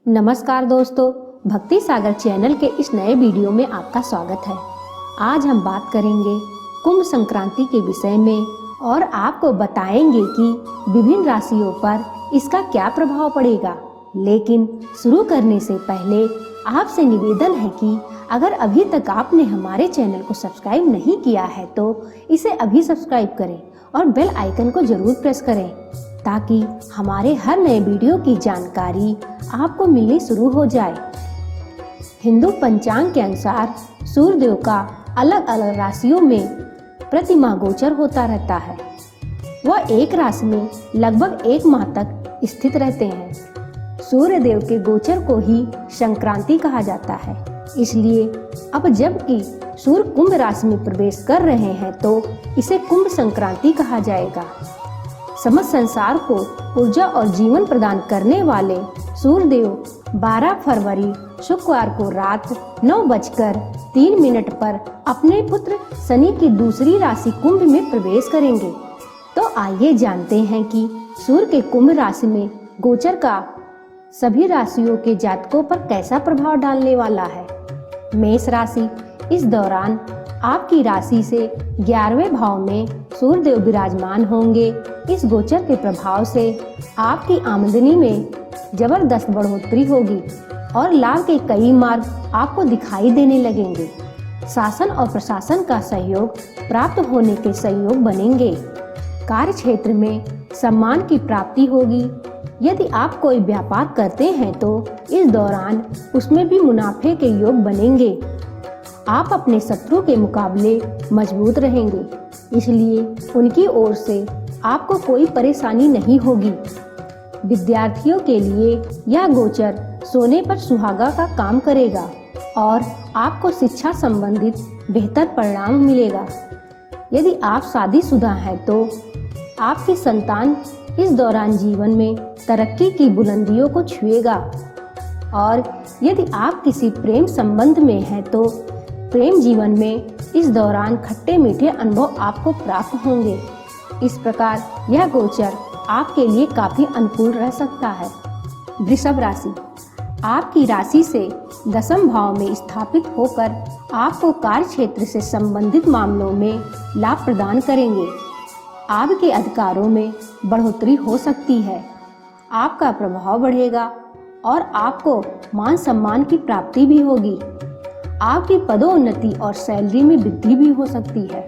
नमस्कार दोस्तों, भक्ति सागर चैनल के इस नए वीडियो में आपका स्वागत है। आज हम बात करेंगे कुंभ संक्रांति के विषय में और आपको बताएंगे कि विभिन्न राशियों पर इसका क्या प्रभाव पड़ेगा। लेकिन शुरू करने से पहले आपसे निवेदन है कि अगर अभी तक आपने हमारे चैनल को सब्सक्राइब नहीं किया है तो इसे अभी सब्सक्राइब करें और बेल आइकन को जरूर प्रेस करें ताकि हमारे हर नए वीडियो की जानकारी आपको मिलनी शुरू हो जाए। हिंदू पंचांग के अनुसार सूर्यदेव का अलग अलग राशियों में प्रति माह गोचर होता रहता है। वह एक राशि में लगभग एक माह तक स्थित रहते हैं। सूर्यदेव के गोचर को ही संक्रांति कहा जाता है। इसलिए अब जबकि सूर्य कुंभ राशि में प्रवेश कर रहे हैं तो इसे कुंभ संक्रांति कहा जाएगा। समस्त संसार को ऊर्जा और जीवन प्रदान करने वाले सूर्यदेव 12 फरवरी शुक्रवार को रात 9:03 पर अपने पुत्र शनि की दूसरी राशि कुंभ में प्रवेश करेंगे। तो आइए जानते हैं कि सूर्य के कुंभ राशि में गोचर का सभी राशियों के जातकों पर कैसा प्रभाव डालने वाला है। मेष राशि, इस दौरान आपकी राशि से 11वें भाव में सूर्यदेव विराजमान होंगे। इस गोचर के प्रभाव से आपकी आमदनी में जबरदस्त बढ़ोतरी होगी और लाभ के कई मार्ग आपको दिखाई देने लगेंगे। शासन और प्रशासन का सहयोग प्राप्त होने के सहयोग बनेंगे। कार्य क्षेत्र में सम्मान की प्राप्ति होगी। यदि आप कोई व्यापार करते हैं तो इस दौरान उसमें भी मुनाफे के योग बनेंगे। आप अपने शत्रु के मुकाबले मजबूत रहेंगे, इसलिए उनकी ओर से आपको कोई परेशानी नहीं होगी। विद्यार्थियों के लिए यह गोचर सोने पर सुहागा का काम करेगा और आपको शिक्षा संबंधित बेहतर परिणाम मिलेगा। यदि आप शादीशुदा हैं तो आपकी संतान इस दौरान जीवन में तरक्की की बुलंदियों को छुएगा और यदि आप किसी प्रेम संबंध में हैं तो प्रेम जीवन में इस दौरान खट्टे मीठे अनुभव आपको प्राप्त होंगे। इस प्रकार यह गोचर आपके लिए काफी अनुकूल रह सकता है। वृषभ राशि, आपकी राशि से 10वें भाव में स्थापित होकर आपको कार्य क्षेत्र से संबंधित मामलों में लाभ प्रदान करेंगे। आपके अधिकारों में बढ़ोतरी हो सकती है। आपका प्रभाव बढ़ेगा और आपको मान सम्मान की प्राप्ति भी होगी। आपकी पदोन्नति और सैलरी में वृद्धि भी हो सकती है।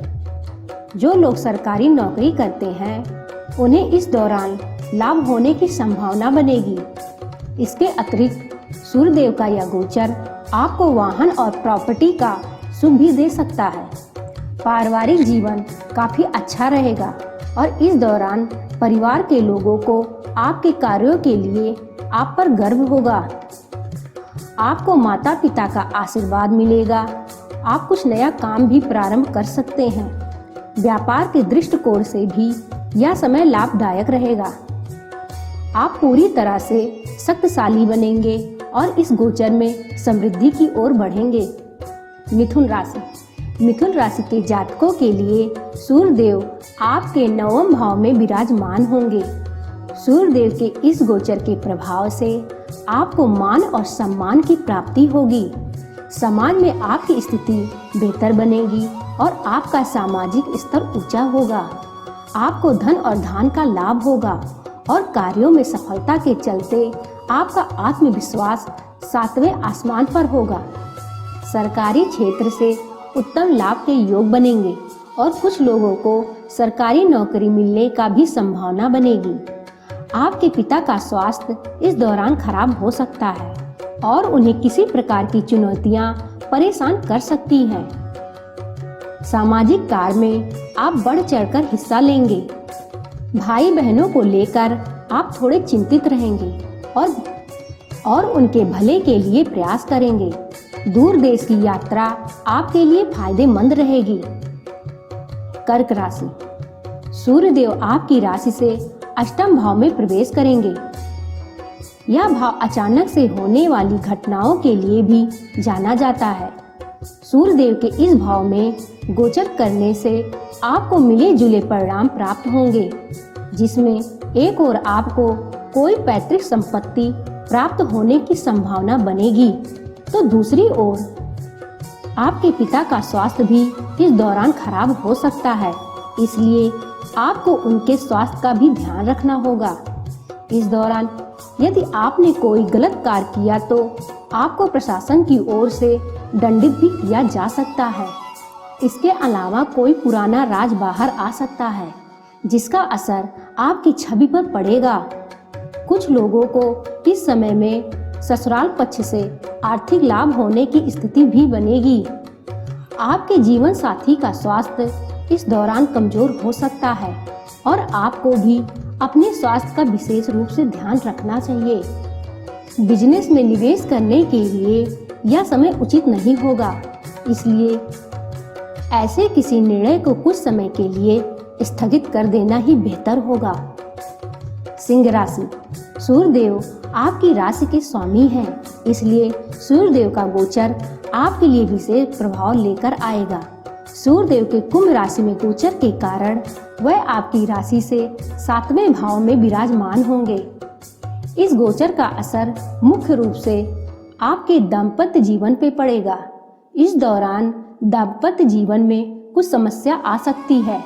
जो लोग सरकारी नौकरी करते हैं उन्हें इस दौरान लाभ होने की संभावना बनेगी। इसके अतिरिक्त सूर्यदेव का यह गोचर आपको वाहन और प्रॉपर्टी का सुख भी दे सकता है। पारिवारिक जीवन काफी अच्छा रहेगा और इस दौरान परिवार के लोगों को आपके कार्यों के लिए आप पर गर्व होगा। आपको माता पिता का आशीर्वाद मिलेगा। आप कुछ नया काम भी प्रारंभ कर सकते हैं। व्यापार के दृष्टिकोण से भी यह समय लाभदायक रहेगा। आप पूरी तरह से शक्तिशाली बनेंगे और इस गोचर में समृद्धि की ओर बढ़ेंगे। मिथुन राशि, मिथुन राशि के जातकों के लिए सूर्यदेव आपके 9वें भाव में विराजमान होंगे। सूर्यदेव के इस गोचर के प्रभाव से आपको मान और सम्मान की प्राप्ति होगी। समाज में आपकी स्थिति बेहतर बनेगी और आपका सामाजिक स्तर ऊंचा होगा। आपको धन और धान का लाभ होगा और कार्यों में सफलता के चलते आपका आत्मविश्वास 7वें आसमान पर होगा। सरकारी क्षेत्र से उत्तम लाभ के योग बनेंगे और कुछ लोगों को सरकारी नौकरी मिलने का भी संभावना बनेगी। आपके पिता का स्वास्थ्य इस दौरान खराब हो सकता है और उन्हें किसी प्रकार की चुनौतियां परेशान कर सकती हैं। सामाजिक कार्य में आप बढ़ चढ़कर हिस्सा लेंगे। भाई बहनों को लेकर आप थोड़े चिंतित रहेंगे और उनके भले के लिए प्रयास करेंगे। दूर देश की यात्रा आपके लिए फायदेमंद रहेगी। कर्क राशि, सूर्यदेव आपकी राशि से 8वें भाव में प्रवेश करेंगे। यह भाव अचानक से होने वाली घटनाओं के लिए भी जाना जाता है। सूर्यदेव के इस भाव में गोचर करने से आपको मिले जुले परिणाम प्राप्त होंगे, जिसमें एक ओर आपको कोई पैतृक संपत्ति प्राप्त होने की संभावना बनेगी। तो दूसरी ओर आपके पिता का स्वास्थ्य भी इस दौरान खराब हो सकता है, इसलिए आपको उनके स्वास्थ्य का भी ध्यान रखना होगा। इस दौरान यदि आपने कोई गलत कार्य किया तो आपको प्रशासन की ओर से दंडित भी किया जा सकता है। इसके अलावा कोई पुराना राज बाहर आ सकता है जिसका असर आपकी छवि पर पड़ेगा। कुछ लोगों को इस समय में ससुराल पक्ष से आर्थिक लाभ होने की स्थिति भी बनेगी। आपके जीवन साथी का स्वास्थ्य इस दौरान कमजोर हो सकता है और आपको भी अपने स्वास्थ्य का विशेष रूप से ध्यान रखना चाहिए। बिजनेस में निवेश करने के लिए यह समय उचित नहीं होगा, इसलिए ऐसे किसी निर्णय को कुछ समय के लिए स्थगित कर देना ही बेहतर होगा। सिंह राशि। सूर्यदेव आपकी राशि के स्वामी हैं, इसलिए सूर्यदेव का गोचर आपके लिए विशेष प्रभाव लेकर आएगा। सूर्यदेव के कुंभ राशि में गोचर के कारण वह आपकी राशि से 7वें भाव में विराजमान होंगे। इस गोचर का असर मुख्य रूप से आपके दाम्पत्य जीवन पे पड़ेगा। इस दौरान दाम्पत्य जीवन में कुछ समस्या आ सकती है।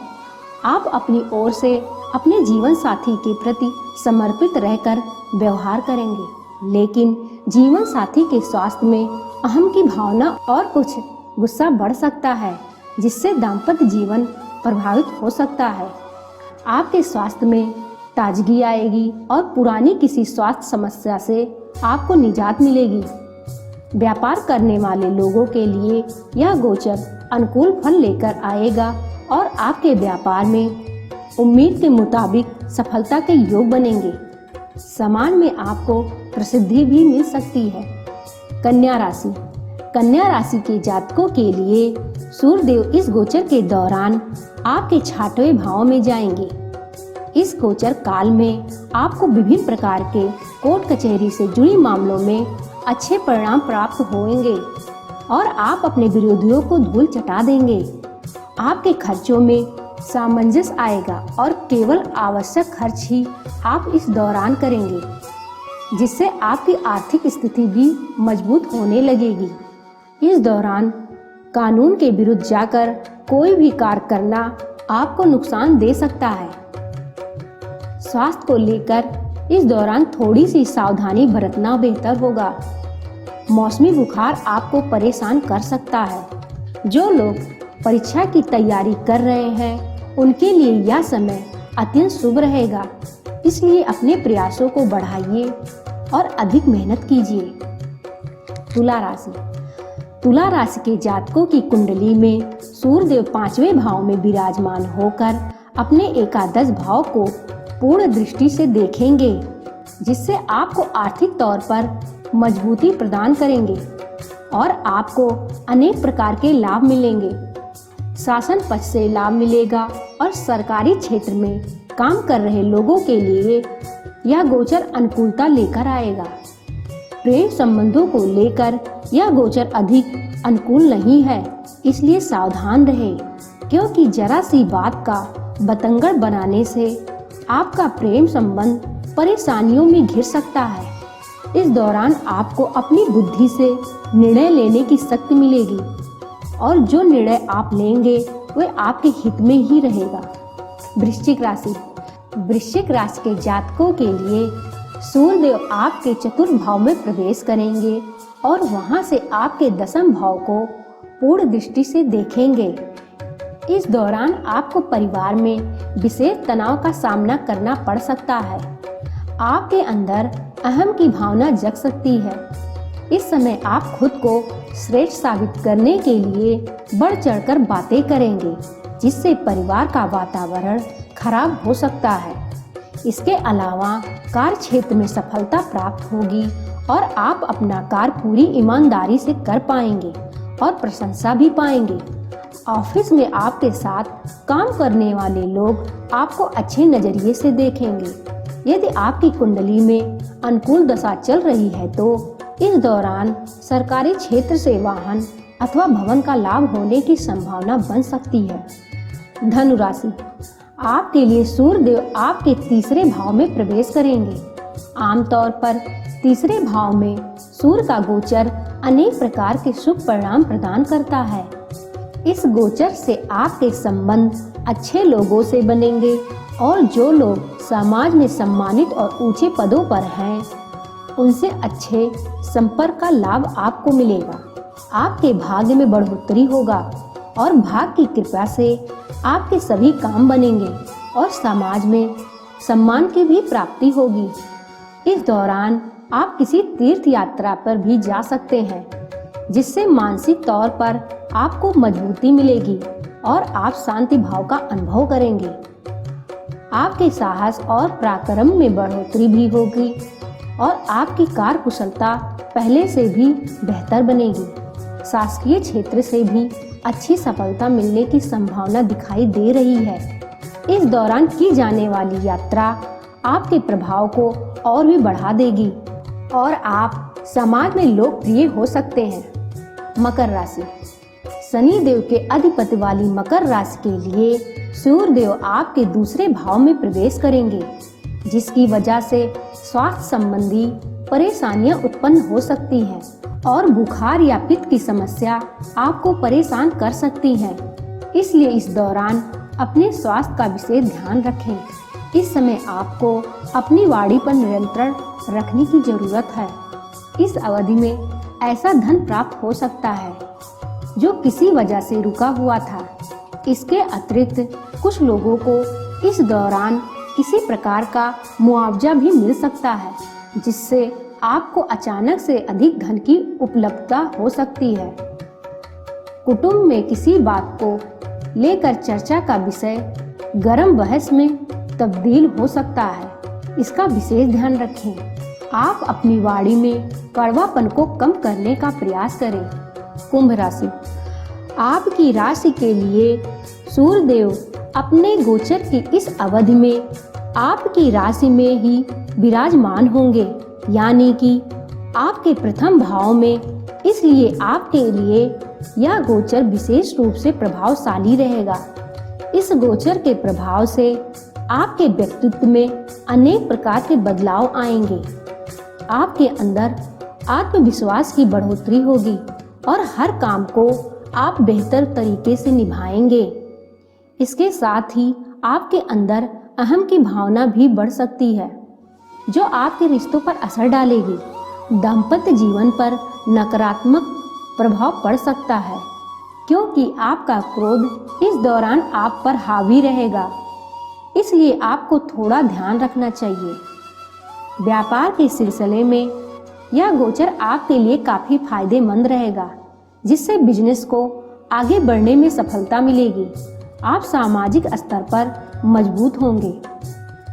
आप अपनी ओर से अपने जीवन साथी के प्रति समर्पित रहकर व्यवहार करेंगे, लेकिन जीवन साथी के स्वास्थ्य में अहम की भावना और कुछ गुस्सा बढ़ सकता है, जिससे दाम्पत्य जीवन प्रभावित हो सकता है। आपके स्वास्थ्य में ताजगी आएगी और पुरानी किसी स्वास्थ्य समस्या से आपको निजात मिलेगी। व्यापार करने वाले लोगों के लिए यह गोचर अनुकूल फल लेकर आएगा और आपके व्यापार में उम्मीद के मुताबिक सफलता के योग बनेंगे। समाज में आपको प्रसिद्धि भी मिल सकती है। कन्या राशि। कन्या राशि के जातकों के लिए सूर्यदेव इस गोचर के दौरान आपके 6वें भाव में जाएंगे। इस गोचर काल में आपको विभिन्न प्रकार के कोर्ट कचहरी से जुड़ी मामलों में अच्छे परिणाम प्राप्त होंगे और आप अपने विरोधियों को धूल चटा देंगे। आपके खर्चों में सामंजस्य आएगा और केवल आवश्यक खर्च ही आप इस दौरान करेंगे, जिससे आपकी आर्थिक स्थिति भी मजबूत होने लगेगी। इस दौरान कानून के विरुद्ध जाकर कोई भी कार्य करना आपको नुकसान दे सकता है। स्वास्थ्य को लेकर इस दौरान थोड़ी सी सावधानी बरतना बेहतर होगा। मौसमी बुखार आपको परेशान कर सकता है। जो लोग परीक्षा की तैयारी कर रहे हैं उनके लिए यह समय अत्यंत शुभ रहेगा, इसलिए अपने प्रयासों को बढ़ाइए और अधिक मेहनत कीजिए। तुला राशि। तुला राशि के जातकों की कुंडली में सूर्यदेव 5वें भाव में विराजमान होकर अपने एकादश भाव को पूर्ण दृष्टि से देखेंगे, जिससे आपको आर्थिक तौर पर मजबूती प्रदान करेंगे और आपको अनेक प्रकार के लाभ मिलेंगे। शासन पक्ष से लाभ मिलेगा और सरकारी क्षेत्र में काम कर रहे लोगों के लिए यह गोचर अनुकूलता लेकर आएगा। प्रेम संबंधों को लेकर यह गोचर अधिक अनुकूल नहीं है, इसलिए सावधान रहें, क्योंकि जरा सी बात का बतंगड़ बनाने से आपका प्रेम संबंध परेशानियों में घिर सकता है। इस दौरान आपको अपनी बुद्धि से निर्णय लेने की शक्ति मिलेगी और जो निर्णय आप लेंगे वह आपके हित में ही रहेगा। वृश्चिक राशि। वृश्चिक राशि के जातकों के लिए सूर्यदेव आपके चतुर्थ भाव में प्रवेश करेंगे और वहां से आपके 10वें भाव को पूर्ण दृष्टि से देखेंगे। इस दौरान आपको परिवार में विशेष तनाव का सामना करना पड़ सकता है। आपके अंदर अहम की भावना जग सकती है। इस समय आप खुद को श्रेष्ठ साबित करने के लिए बढ़ चढ़कर बातें करेंगे, जिससे परिवार का वातावरण खराब हो सकता है। इसके अलावा कार्य क्षेत्र में सफलता प्राप्त होगी और आप अपना कार्य पूरी ईमानदारी से कर पाएंगे और प्रशंसा भी पाएंगे। ऑफिस में आपके साथ काम करने वाले लोग आपको अच्छे नजरिए से देखेंगे। यदि आपकी कुंडली में अनुकूल दशा चल रही है तो इस दौरान सरकारी क्षेत्र से वाहन अथवा भवन का लाभ होने की संभावना बन सकती है। धनु राशि। आपके लिए सूर्यदेव आपके 3रे भाव में प्रवेश करेंगे। आमतौर पर तीसरे भाव में सूर्य का गोचर अनेक प्रकार के शुभ परिणाम प्रदान करता है। इस गोचर से आपके संबंध अच्छे लोगों से बनेंगे और जो लोग समाज में सम्मानित और ऊंचे पदों पर हैं, उनसे अच्छे संपर्क का लाभ आपको मिलेगा। आपके भाग्य में बढ़ोतरी होगा और भाग्य की कृपा से आपके सभी काम बनेंगे और समाज में सम्मान की भी प्राप्ति होगी। इस दौरान आप किसी तीर्थ यात्रा पर भी जा सकते हैं, जिससे मानसिक तौर पर आपको मजबूती मिलेगी और आप शांति भाव का अनुभव करेंगे। आपके साहस और पराक्रम में बढ़ोतरी भी होगी और आपकी कार्यकुशलता पहले से भी बेहतर बनेगी। शासकीय क्षेत्र से भी अच्छी सफलता मिलने की संभावना दिखाई दे रही है। इस दौरान की जाने वाली यात्रा आपके प्रभाव को और भी बढ़ा देगी और आप समाज में लोकप्रिय हो सकते हैं। मकर राशि। शनि देव के अधिपति वाली मकर राशि के लिए सूर्य देव आपके दूसरे भाव में प्रवेश करेंगे, जिसकी वजह से स्वास्थ्य संबंधी परेशानियां उत्पन्न हो सकती हैं और बुखार या पित्त की समस्या आपको परेशान कर सकती है। इसलिए इस दौरान अपने स्वास्थ्य का विशेष ध्यान रखें। इस समय आपको अपनी वाणी पर नियंत्रण रखने की जरूरत है। इस अवधि में ऐसा धन प्राप्त हो सकता है जो किसी वजह से रुका हुआ था। इसके अतिरिक्त कुछ लोगों को इस दौरान किसी प्रकार का मुआवजा भी मिल सकता है, जिससे आपको अचानक से अधिक धन की उपलब्धता हो सकती है। कुटुंब में किसी बात को लेकर चर्चा का विषय गर्म बहस में तब्दील हो सकता है, इसका विशेष ध्यान रखें। आप अपनी वाणी में कड़वापन को कम करने का प्रयास करें। कुंभ राशि। आपकी राशि के लिए सूर्य देव अपने गोचर की इस अवधि में आपकी राशि में ही विराजमान होंगे, यानी कि आपके प्रथम भाव में। इसलिए आपके लिए यह गोचर विशेष रूप से प्रभावशाली रहेगा। इस गोचर के प्रभाव से आपके व्यक्तित्व में अनेक प्रकार के बदलाव आएंगे। आपके अंदर आत्मविश्वास की बढ़ोतरी होगी और हर काम को आप बेहतर तरीके से निभाएंगे। इसके साथ ही आपके अंदर अहम की भावना भी बढ़ सकती है, जो आपके रिश्तों पर असर डालेगी। दाम्पत्य जीवन पर नकारात्मक प्रभाव पड़ सकता है, क्योंकि आपका क्रोध इस दौरान आप पर हावी रहेगा। इसलिए आपको थोड़ा ध्यान रखना चाहिए। व्यापार के सिलसिले में यह गोचर आपके लिए काफी फायदेमंद रहेगा, जिससे बिजनेस को आगे बढ़ने में सफलता मिलेगी। आप सामाजिक स्तर पर मजबूत होंगे।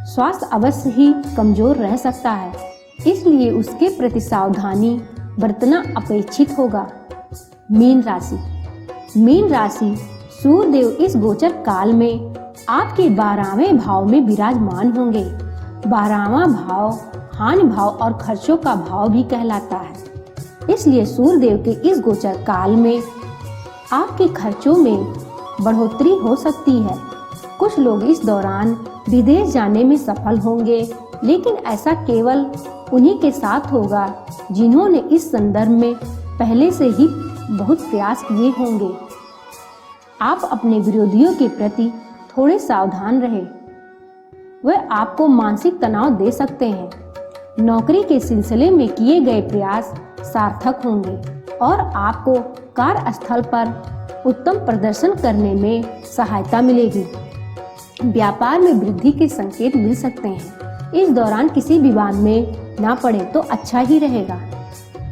स्वास्थ्य अवश्य ही कमजोर रह सकता है, इसलिए उसके प्रति सावधानी बरतना अपेक्षित होगा। मीन राशि। मीन राशि सूर्य देव इस गोचर काल में आपके 12वें भाव में विराजमान होंगे। 12वां भाव हानि भाव और खर्चों का भाव भी कहलाता है। इसलिए सूर्य देव के इस गोचर काल में आपके खर्चों में बढ़ोतरी हो सकती है। कुछ लोग इस दौरान विदेश जाने में सफल होंगे, लेकिन ऐसा केवल उन्हीं के साथ होगा जिन्होंने इस संदर्भ में पहले से ही बहुत प्रयास किए होंगे। आप अपने विरोधियों के प्रति थोड़े सावधान रहें, वे आपको मानसिक तनाव दे सकते हैं। नौकरी के सिलसिले में किए गए प्रयास सार्थक होंगे और आपको कार्यस्थल पर उत्तम प्रदर्शन करने में सहायता मिलेगी। व्यापार में वृद्धि के संकेत मिल सकते हैं। इस दौरान किसी विवाद में ना पड़े तो अच्छा ही रहेगा।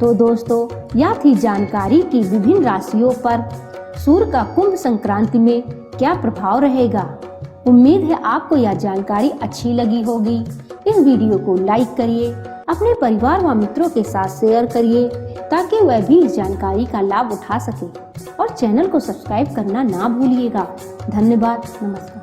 तो दोस्तों, यह थी जानकारी की विभिन्न राशियों पर सूर्य का कुंभ संक्रांति में क्या प्रभाव रहेगा। उम्मीद है आपको यह जानकारी अच्छी लगी होगी। इस वीडियो को लाइक करिए, अपने परिवार व मित्रों के साथ शेयर करिए ताकि वह भी इस जानकारी का लाभ उठा सके और चैनल को सब्सक्राइब करना ना भूलिएगा। धन्यवाद। नमस्कार।